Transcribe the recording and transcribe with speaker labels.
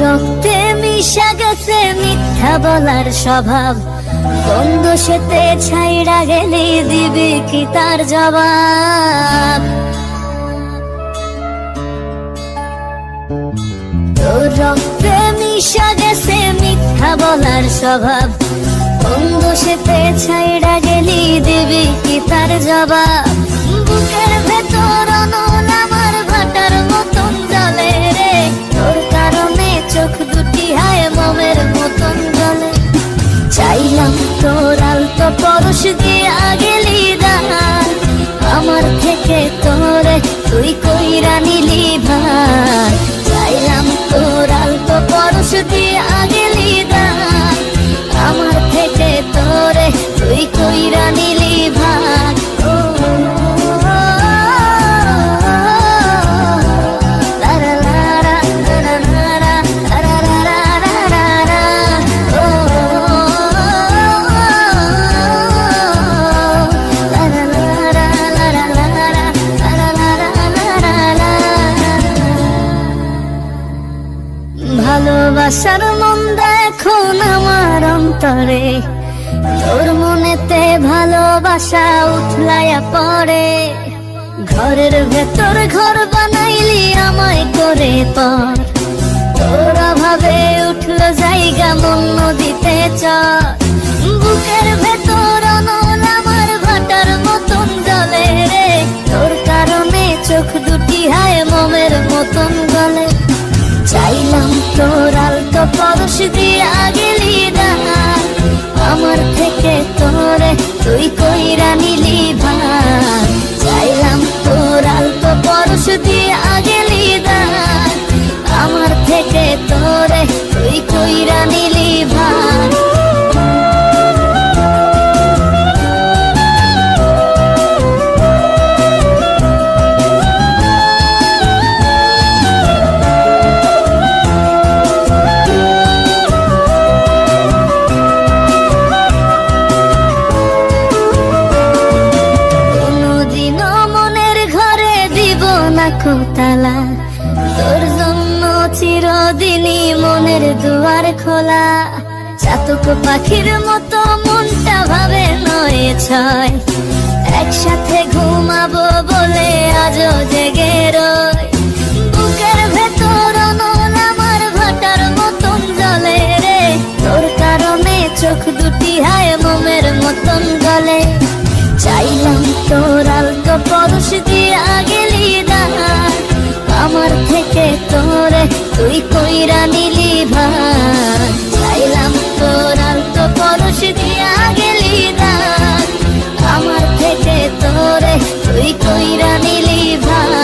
Speaker 1: রক্তে মিশা গেছে মিথ্যা বলার স্বভাব, বন্ধ সেতে ছাইড়া গেলে দিবি কি তার জবাব? তোর রক্তে মিশা গেছে মিথ্যা বলার স্বভাব, বন্ধ সেতে ছাইড়া গেলি দিবি কি তার জবাব? বুকের ভেতর অনল আমার ভাটার মতন জ্বলে রে, তোর কারণে চোখ দুটি হায় মোমের মতন জ্বলে। চাইলাম তোর আলতো পরশ দিয়া গেলি দান, আমার থেকে তোরে তুই কইরা নিলি ভাই। চাইলাম তোর আলতো পরশ দিয়া গেলি দান, আমার থেকে তোরে তুই কইরা নিলি ভাই। ভালোবাসার মন্দা এখন আমার অন্তরে, তোর মনেতে ভালোবাসা উঠলাইয়া পড়ে। ঘরের ভেতর ঘর বানাইলি আমায় করে পর, তোর অভাবে উঠলো জায়গা মন নদীতে চর। বুকের ভেতর অনল আমার ভাটার মতন জ্বলে রে, তোর কারণে চোখ দুটি হায় মোমের মতন গলে। চাইলাম তোর আলতো পরশ দিয়া গেলি দান, আমার থেকে তোরে তুই কইরা নিলি ভাই। চাইলাম তোর আলতো পরশ দিয়া গেলি দান, আমার থেকে তোরে তুই কইরা নিলি ভাই। তালা তোর জন্য চিরদিনই মনের দুয়ার খোলা। চাতক পাখির মতো মনটা ভাবে নয় ছয়, একসাথে ঘুমাবো বলে আজও জেগে রয়। বুকের ভেতর অনল আমার ভাটার মতন জ্বলে রে, তোর কারণে চোখ দুটি হায় মোমের মতন গলে। চাইলাম তোর আলতো পরশ দিয়া গেলি দান, আমার থেকে তোরে তুই কইরা নিলি ভাই। চাইলাম তোর আলতো পরশ দিয়া গেলি দান, আমার থেকে তোরে তুই কইরা নিলি ভাই।